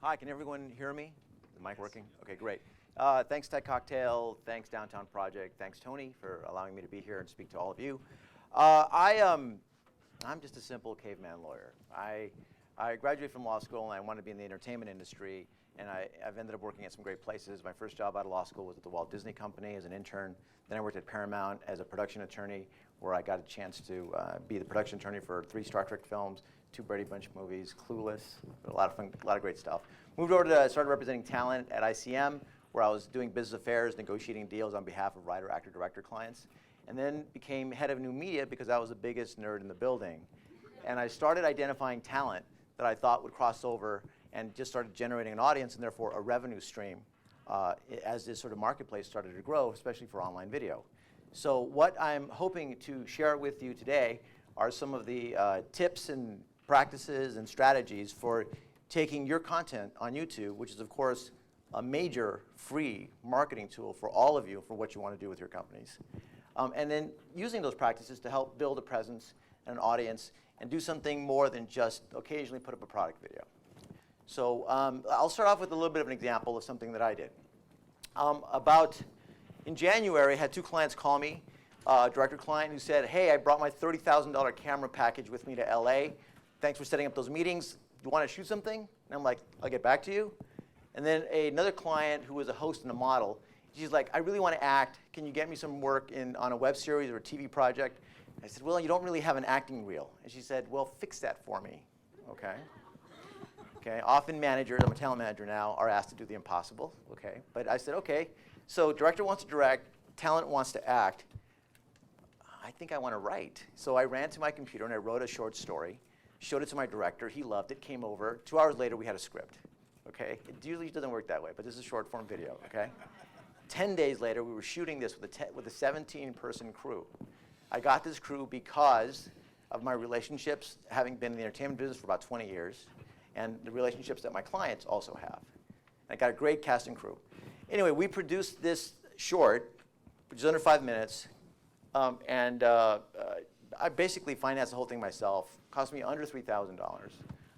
Hi, can everyone hear me? Is the mic working? Okay, great. Thanks Tech Cocktail, thanks Downtown Project, thanks Tony for allowing me to be here and speak to all of you. I'm just a simple caveman lawyer. I graduated from law school and I wanted to be in the entertainment industry, and I've ended up working at some great places. My first job out of law school was at the Walt Disney Company as an intern. Then I worked at Paramount as a production attorney, where I got a chance to be the production attorney for 3 Star Trek films, 2 Brady Bunch movies, Clueless, a lot of fun, a lot of great stuff. Moved over to started representing talent at ICM, where I was doing business affairs, negotiating deals on behalf of writer, actor, director clients, and then became head of new media because I was the biggest nerd in the building. And I started identifying talent that I thought would cross over and just started generating an audience and therefore a revenue stream as this sort of marketplace started to grow, especially for online video. So what I'm hoping to share with you today are some of the tips and practices and strategies for taking your content on YouTube, which is of course a major free marketing tool for all of you for what you want to do with your companies. And then using those practices to help build a presence and an audience and do something more than just occasionally put up a product video. So I'll start off with a little bit of an example of something that I did. In January, I had 2 clients call me, a director client who said, hey, I brought my $30,000 camera package with me to LA. Thanks for setting up those meetings. You want to shoot something? And I'm like, I'll get back to you. And then another client who was a host and a model, she's like, I really want to act. Can you get me some work on a web series or a TV project? I said, well, you don't really have an acting reel. And she said, well, fix that for me. Okay. Okay. Often managers, I'm a talent manager now, are asked to do the impossible. Okay. But I said, okay. So director wants to direct, talent wants to act. I think I want to write. So I ran to my computer and I wrote a short story, showed it to my director. He loved it, came over. 2 hours later, we had a script. Okay. It usually doesn't work that way, but this is a short form video. Okay. 10 days later, we were shooting this with a 17-person crew. I got this crew because of my relationships, having been in the entertainment business for about 20 years, and the relationships that my clients also have. I got a great cast and crew. Anyway, we produced this short, which is under 5 minutes, and I basically financed the whole thing myself. Cost me under $3,000.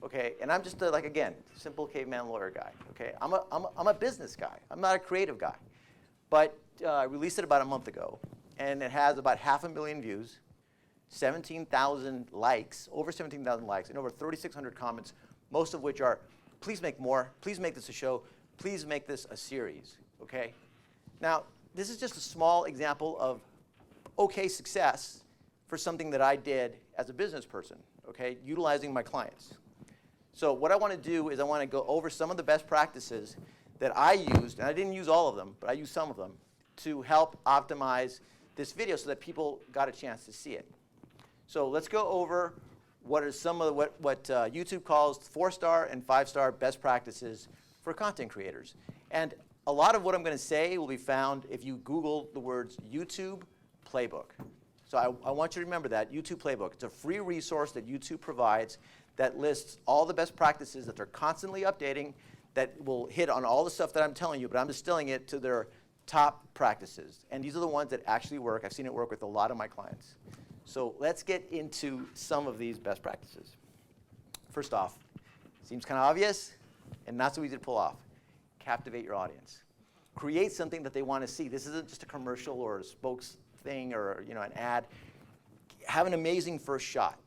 Okay, and I'm just like, again, simple caveman lawyer guy. Okay, I'm a business guy. I'm not a creative guy. But I released it about a month ago, and it has about 500,000 views, 17,000 likes, over 17,000 likes, and over 3,600 comments, most of which are, please make more, please make this a show, please make this a series, okay? Now, this is just a small example of okay success for something that I did as a business person, okay, utilizing my clients. So what I want to do is I want to go over some of the best practices that I used, and I didn't use all of them, but I used some of them, to help optimize this video so that people got a chance to see it. So let's go over what are some of what YouTube calls 4-star and 5-star best practices for content creators. And a lot of what I'm going to say will be found if you Google the words YouTube Playbook. So I want you to remember that, YouTube Playbook. It's a free resource that YouTube provides that lists all the best practices that they're constantly updating, that will hit on all the stuff that I'm telling you, but I'm distilling it to their top practices. And these are the ones that actually work. I've seen it work with a lot of my clients. So let's get into some of these best practices. First off, seems kind of obvious and not so easy to pull off. Captivate your audience. Create something that they want to see. This isn't just a commercial or a spokes thing or an ad. Have an amazing first shot.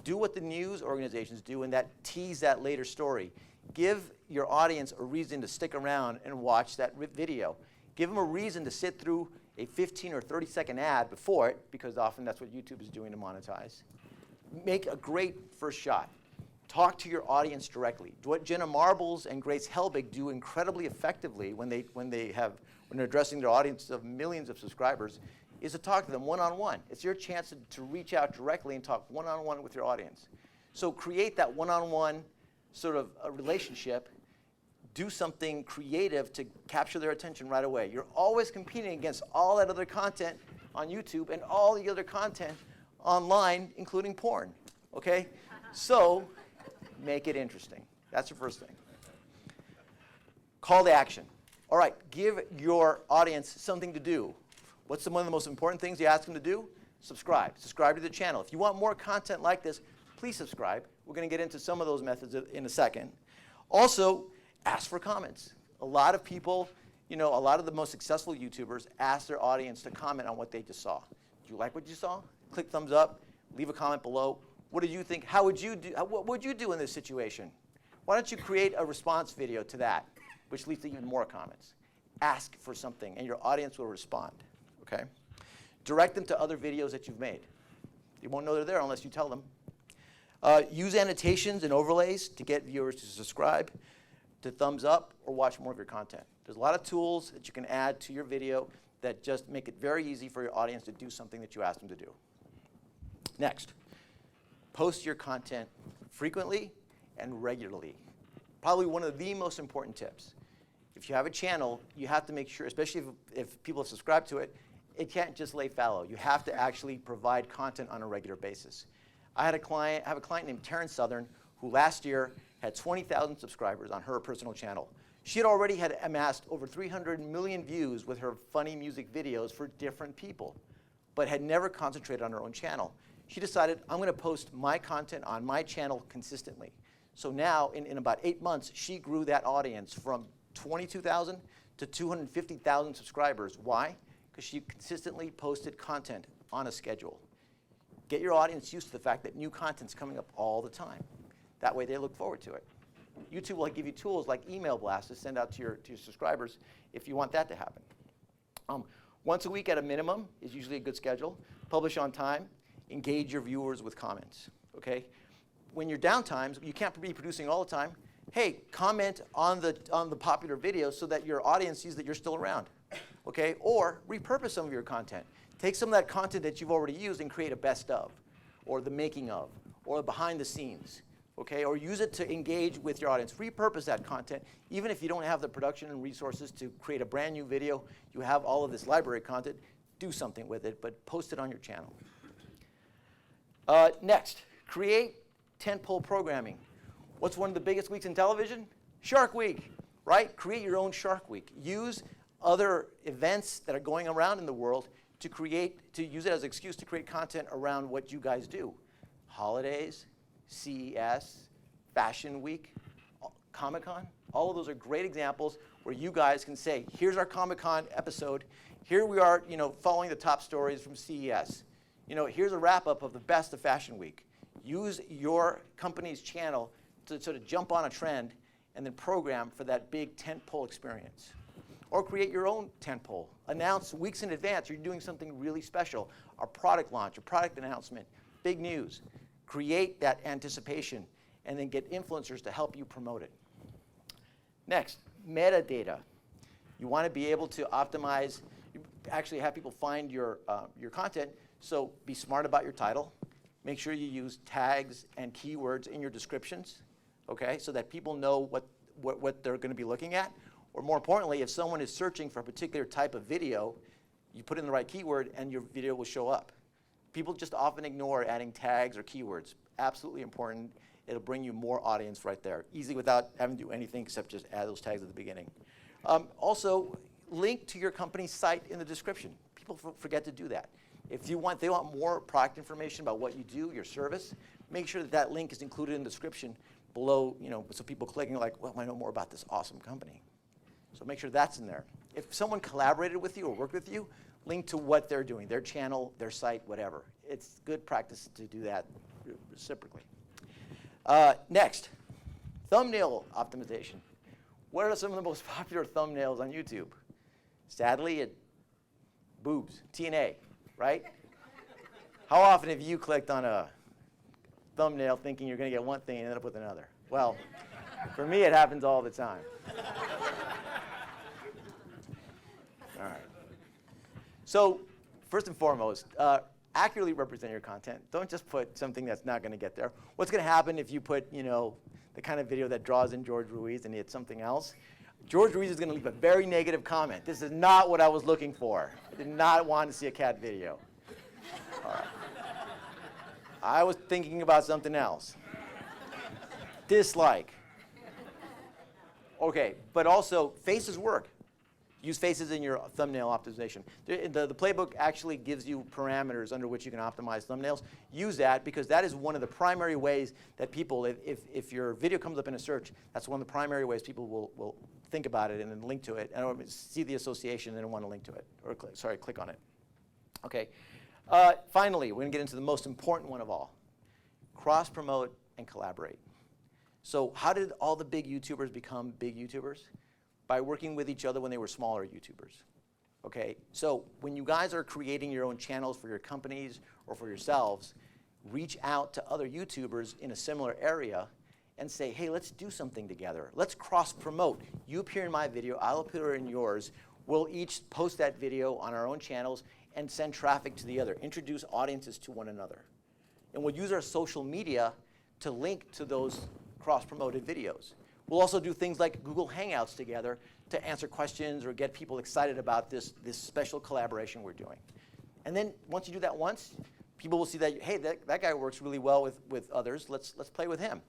Do what the news organizations do and that tease that later story. Give your audience a reason to stick around and watch that video. Give them a reason to sit through a 15 or 30-second ad before it, because often that's what YouTube is doing to monetize. Make a great first shot. Talk to your audience directly. What Jenna Marbles and Grace Helbig do incredibly effectively when they're addressing their audience of millions of subscribers is to talk to them one-on-one. It's your chance to reach out directly and talk one-on-one with your audience. So create that one-on-one sort of a relationship. Do something creative to capture their attention right away. You're always competing against all that other content on YouTube and all the other content online, including porn, okay? So make it interesting. That's the first thing. Call to action. All right, give your audience something to do. What's one of the most important things you ask them to do? Subscribe. Subscribe to the channel. If you want more content like this, please subscribe. We're going to get into some of those methods in a second. Also, Ask for comments. A lot of people, a lot of the most successful YouTubers ask their audience to comment on what they just saw. Do you like what you saw? Click thumbs up, leave a comment below. What did you think? How would you do? What would you do in this situation? Why don't you create a response video to that, which leads to even more comments? Ask for something, and your audience will respond, okay? Direct them to other videos that you've made. They won't know they're there unless you tell them. Use annotations and overlays to get viewers to subscribe, to thumbs up, or watch more of your content. There's a lot of tools that you can add to your video that just make it very easy for your audience to do something that you asked them to do. Next, post your content frequently and regularly. Probably one of the most important tips. If you have a channel, you have to make sure, especially if people have subscribed to it, it can't just lay fallow. You have to actually provide content on a regular basis. I have a client named Taryn Southern who last year had 20,000 subscribers on her personal channel. She had already amassed over 300 million views with her funny music videos for different people, but had never concentrated on her own channel. She decided, I'm going to post my content on my channel consistently. So now, in about 8 months, she grew that audience from 22,000 to 250,000 subscribers. Why? Because she consistently posted content on a schedule. Get your audience used to the fact that new content's coming up all the time. That way they look forward to it. YouTube will give you tools like email blasts to send out to your subscribers if you want that to happen. Once a week at a minimum is usually a good schedule. Publish on time. Engage your viewers with comments, okay? When you're downtimes, you can't be producing all the time. Hey, comment on the popular videos so that your audience sees that you're still around, okay? Or repurpose some of your content. Take some of that content that you've already used and create a best of, or the making of, or the behind the scenes, okay? Or use it to engage with your audience. Repurpose that content. Even if you don't have the production and resources to create a brand new video, you have all of this library content, do something with it, but post it on your channel. Next, create tentpole programming. What's one of the biggest weeks in television? Shark Week, right? Create your own Shark Week. Use other events that are going around in the world to use it as an excuse to create content around what you guys do. Holidays, CES, Fashion Week, Comic-Con. All of those are great examples where you guys can say, here's our Comic-Con episode. Here we are, following the top stories from CES. Here's a wrap-up of the best of Fashion Week. Use your company's channel to sort of jump on a trend and then program for that big tentpole experience. Or create your own tentpole. Announce weeks in advance you're doing something really special. A product launch, a product announcement, big news. Create that anticipation and then get influencers to help you promote it. Next, metadata. You want to be able to optimize, actually have people find your content, so be smart about your title. Make sure you use tags and keywords in your descriptions, okay, so that people know what they're going to be looking at. Or more importantly, if someone is searching for a particular type of video, you put in the right keyword and your video will show up. People just often ignore adding tags or keywords. Absolutely important. It'll bring you more audience right there, easily without having to do anything except just add those tags at the beginning. Also, link to your company's site in the description. People forget to do that. If they want more product information about what you do, your service, make sure that link is included in the description below, so people clicking like, well, I know more about this awesome company. So make sure that's in there. If someone collaborated with you or worked with you, link to what they're doing, their channel, their site, whatever. It's good practice to do that reciprocally. Next, thumbnail optimization. What are some of the most popular thumbnails on YouTube? Sadly, boobs, TNA, right? How often have you clicked on a thumbnail thinking you're going to get one thing and ended up with another? Well, for me, it happens all the time. All right. So first and foremost, accurately represent your content. Don't just put something that's not going to get there. What's going to happen if you put, the kind of video that draws in George Ruiz and it's something else? George Ruiz is going to leave a very negative comment. This is not what I was looking for. I did not want to see a cat video. All right. I was thinking about something else. Dislike. Okay, but also faces work. Use faces in your thumbnail optimization. The playbook actually gives you parameters under which you can optimize thumbnails. Use that because that is one of the primary ways that people, if your video comes up in a search, that's one of the primary ways people will think about it and then link to it, and see the association and then want to link to it, or click on it. Okay. Finally, we're going to get into the most important one of all. Cross-promote and collaborate. So how did all the big YouTubers become big YouTubers? By working with each other when they were smaller YouTubers. Okay, so when you guys are creating your own channels for your companies or for yourselves, reach out to other YouTubers in a similar area and say, hey, let's do something together. Let's cross-promote. You appear in my video, I'll appear in yours. We'll each post that video on our own channels and send traffic to the other, introduce audiences to one another. And we'll use our social media to link to those cross-promoted videos. We'll also do things like Google Hangouts together to answer questions or get people excited about this special collaboration we're doing. And then once you do that once, people will see that, hey, that guy works really well with others. Let's play with him.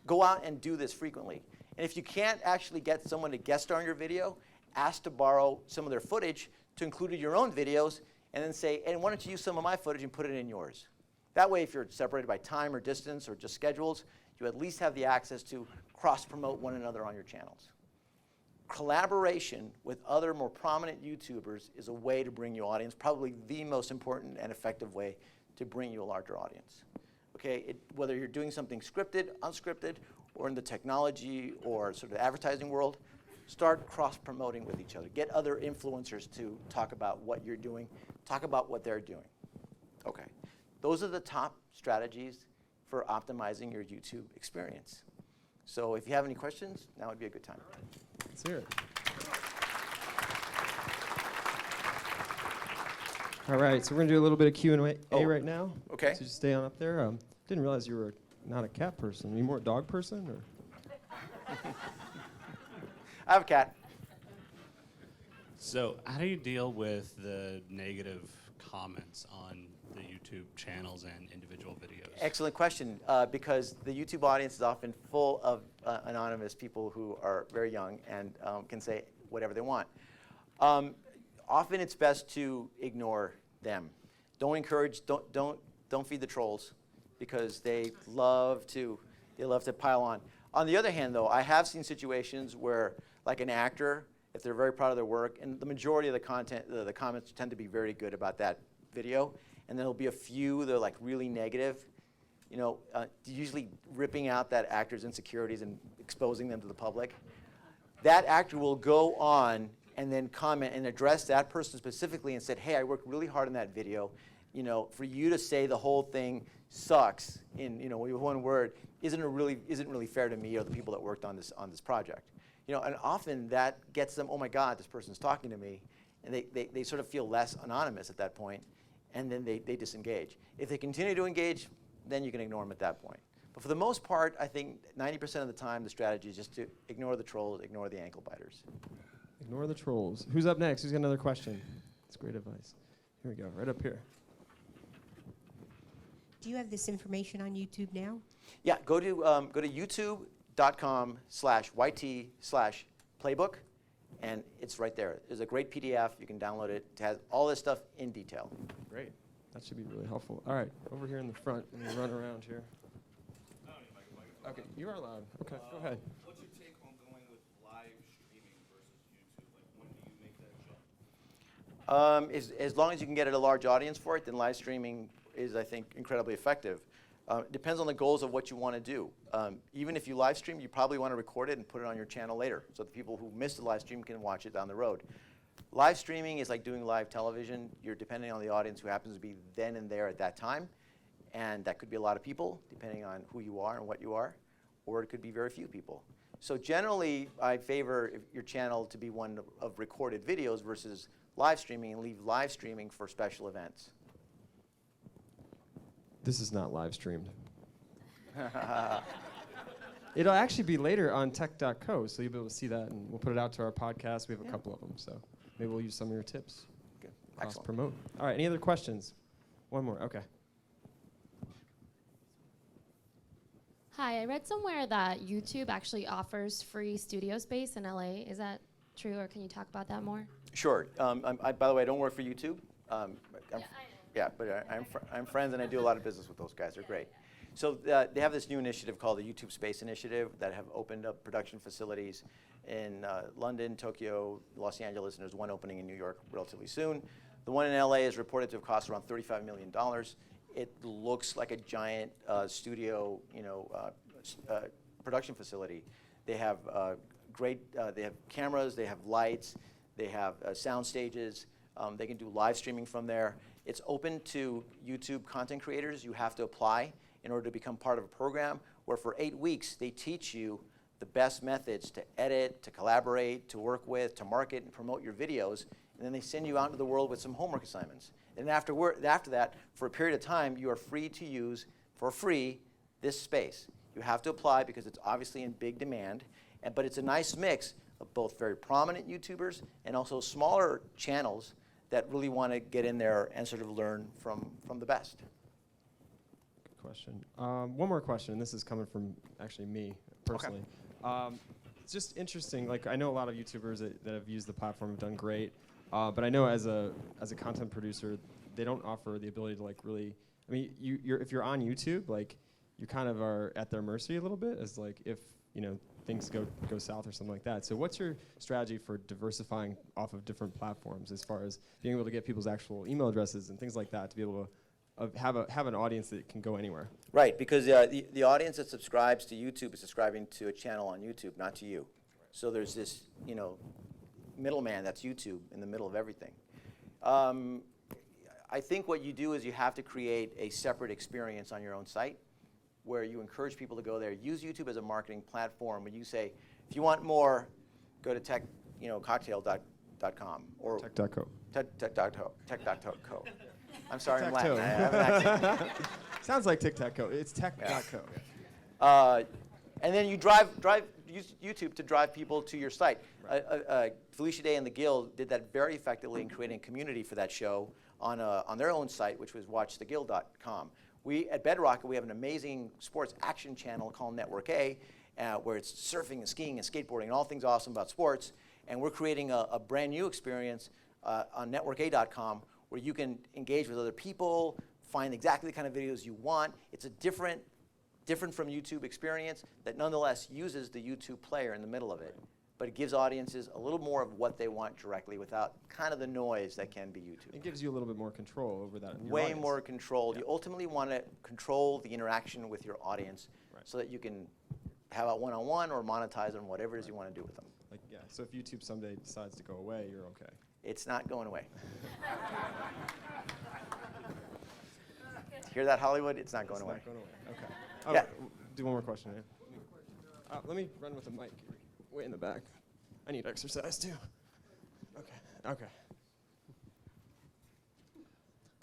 Go out and do this frequently. And if you can't actually get someone to guest star on your video, ask to borrow some of their footage to include in your own videos, and then say, and why don't you use some of my footage and put it in yours? That way, if you're separated by time or distance or just schedules, you at least have the access to cross-promote one another on your channels. Collaboration with other more prominent YouTubers is a way to bring you audience, probably the most important and effective way to bring you a larger audience. Okay, whether you're doing something scripted, unscripted, or in the technology or sort of advertising world, start cross-promoting with each other. Get other influencers to talk about what you're doing, talk about what they're doing. Okay, those are the top strategies for optimizing your YouTube experience. So if you have any questions, now would be a good time. Let's hear it. All right, so we're going to do a little bit of Q&A right now. Okay. So just stay on up there. Didn't realize you were not a cat person. Are you more a dog person? Or? I have a cat. So how do you deal with the negative comments on the YouTube channels and individual videos? Excellent question, because the YouTube audience is often full of anonymous people who are very young and can say whatever they want. Often it's best to ignore them. Don't encourage, don't feed the trolls, because they love to pile on. On the other hand, though, I have seen situations where, like an actor, if they're very proud of their work, and the majority of the content, the comments tend to be very good about that video, and there'll be a few that are like really negative, usually ripping out that actor's insecurities and exposing them to the public. That actor will go on and then comment and address that person specifically and said, hey, I worked really hard on that video. For you to say the whole thing sucks in with one word isn't really fair to me or the people that worked on this project. And often that gets them, oh my God, this person's talking to me, and they sort of feel less anonymous at that point, and then they disengage. If they continue to engage, then you can ignore them at that point. But for the most part, I think 90% of the time the strategy is just to ignore the trolls, ignore the ankle biters. Ignore the trolls. Who's up next? Who's got another question? That's great advice. Here we go, right up here. Do you have this information on YouTube now? Yeah, go to youtube.com/YT/playbook, and it's right there. There's a great PDF. You can download it. It has all this stuff in detail. Great. That should be really helpful. All right, over here in the front. Let me run around here. Okay, you are loud. Okay, go ahead. What's your take on going with live streaming versus YouTube? Like, when do you make that jump? As long as you can get a large audience for it, then live streaming is, I think, incredibly effective. It depends on the goals of what you want to do. Even if you live stream, you probably want to record it and put it on your channel later, so the people who missed the live stream can watch it down the road. Live streaming is like doing live television. You're depending on the audience who happens to be then and there at that time, and that could be a lot of people, depending on who you are and what you are, or it could be very few people. So generally, I favor your channel to be one of recorded videos versus live streaming, and leave live streaming for special events. This is not live streamed. It'll actually be later on tech.co, so you'll be able to see that, and we'll put it out to our podcast. We have a couple of them, so maybe we'll use some of your tips. Okay. Cross-promote. All right, any other questions? One more, okay. Hi, I read somewhere that YouTube actually offers free studio space in LA. Is that true, or can you talk about that more? Sure. By the way, I don't work for YouTube. But I'm friends, and I do a lot of business with those guys. They're great. So they have this new initiative called the YouTube Space Initiative that have opened up production facilities in London, Tokyo, Los Angeles, and there's one opening in New York relatively soon. The one in LA is reported to have cost around $35 million. It looks like a giant studio, production facility. They have they have cameras, they have lights, they have sound stages. They can do live streaming from there. It's open to YouTube content creators. You have to apply in order to become part of a program where for 8 weeks they teach you the best methods to edit, to collaborate, to work with, to market and promote your videos, and then they send you out into the world with some homework assignments. And after that, for a period of time, you are free to use, for free, this space. You have to apply because it's obviously in big demand, but it's a nice mix of both very prominent YouTubers and also smaller channels that really want to get in there and sort of learn from the best. Good question. One more question, and this is coming from actually me personally. Okay. It's just interesting. Like, I know a lot of YouTubers that have used the platform have done great, but I know as a content producer, they don't offer the ability to like really. I mean, if you're on YouTube, like you kind of are at their mercy a little bit, as like if things go south or something like that. So what's your strategy for diversifying off of different platforms as far as being able to get people's actual email addresses and things like that to be able to have an audience that can go anywhere? Right, because the audience that subscribes to YouTube is subscribing to a channel on YouTube, not to you. So there's this middleman that's YouTube in the middle of everything. I think what you do is you have to create a separate experience on your own site where you encourage people to go there. Use YouTube as a marketing platform. When you say, if you want more, go to cocktail.com or Tech.co. Tech.co. I'm sorry, I'm Tic-tac-toe. Latin. I have an accent. Sounds like Tic-tac-co. It's Tech.co. And then you use YouTube to drive people to your site. Right. Felicia Day and the Guild did that very effectively in creating a community for that show on their own site, which was watchtheguild.com. We at Bedrock, we have an amazing sports action channel called Network A, where it's surfing and skiing and skateboarding and all things awesome about sports. And we're creating a brand new experience on networka.com where you can engage with other people, find exactly the kind of videos you want. It's a different from YouTube experience that nonetheless uses the YouTube player in the middle of it. But it gives audiences a little more of what they want directly without kind of the noise that can be YouTube. It gives you a little bit more control over that. Way more control. Yeah. You ultimately want to control the interaction with your audience so that you can have a one-on-one or monetize on whatever it is you want to do with them. Like, yeah. So if YouTube someday decides to go away, you're okay. It's not going away. Hear that, Hollywood? It's not going away. Not going away. Okay. Oh, Yeah. Do one more question. Let me run with a mic. Way in the back. I need exercise too. Okay.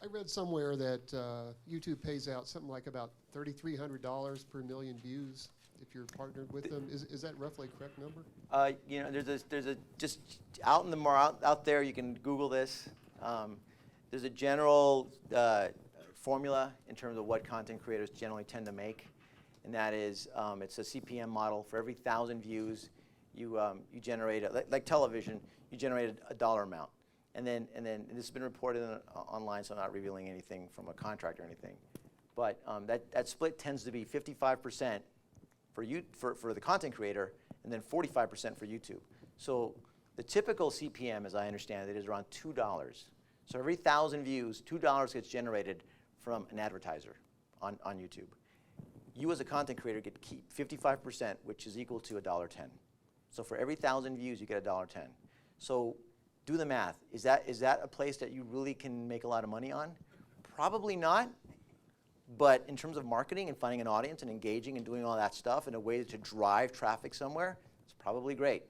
I read somewhere that YouTube pays out something like about $3,300 per million views if you're partnered with them. Is that roughly a correct number? There's a just out in the out there. You can Google this. There's a general formula in terms of what content creators generally tend to make, and that is it's a CPM model. For every 1,000 views, you generate like television. You generate a dollar amount, and then this has been reported online, so I'm not revealing anything from a contract or anything. But that split tends to be 55% for the content creator, and then 45% for YouTube. So the typical CPM, as I understand it, is around $2. So every 1,000 views, $2 gets generated from an advertiser on YouTube. You as a content creator get to keep 55%, which is equal to $1.10. So for every 1,000 views, you get $1.10. So do the math. Is that a place that you really can make a lot of money on? Probably not. But in terms of marketing and finding an audience and engaging and doing all that stuff in a way to drive traffic somewhere, it's probably great.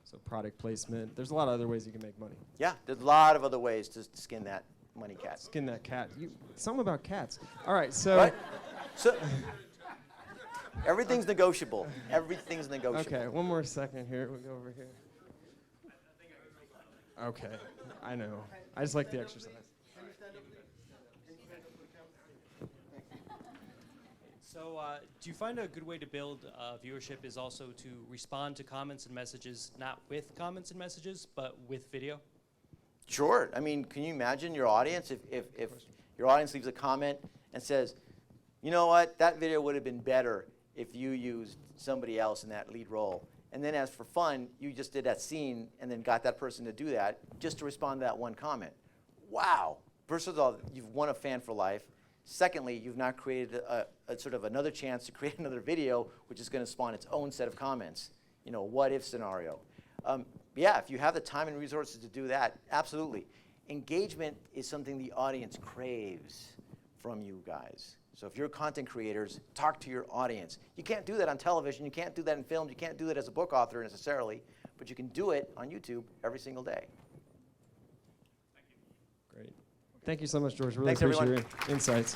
So product placement. There's a lot of other ways you can make money. Yeah, there's a lot of other ways to skin that money cat. Skin that cat. Something about cats. All right, so. Right? So everything's negotiable. Everything's negotiable. Okay, one more second here. We'll go over here. Okay, I know. I just like the exercise. So, do you find a good way to build viewership is also to respond to comments and messages, not with comments and messages, but with video? Sure. I mean, can you imagine your audience if your audience leaves a comment and says, you know what, that video would have been better if you used somebody else in that lead role. And then as for fun, you just did that scene and then got that person to do that just to respond to that one comment. Wow. First of all, you've won a fan for life. Secondly, you've now created a sort of another chance to create another video, which is going to spawn its own set of comments. You know, what if scenario. Yeah, if you have the time and resources to do that, absolutely. Engagement is something the audience craves from you guys. So if you're content creators, talk to your audience. You can't do that on television. You can't do that in films. You can't do that as a book author necessarily. But you can do it on YouTube every single day. Great. Thank you so much, George. Really Thanks, appreciate everyone. your insights.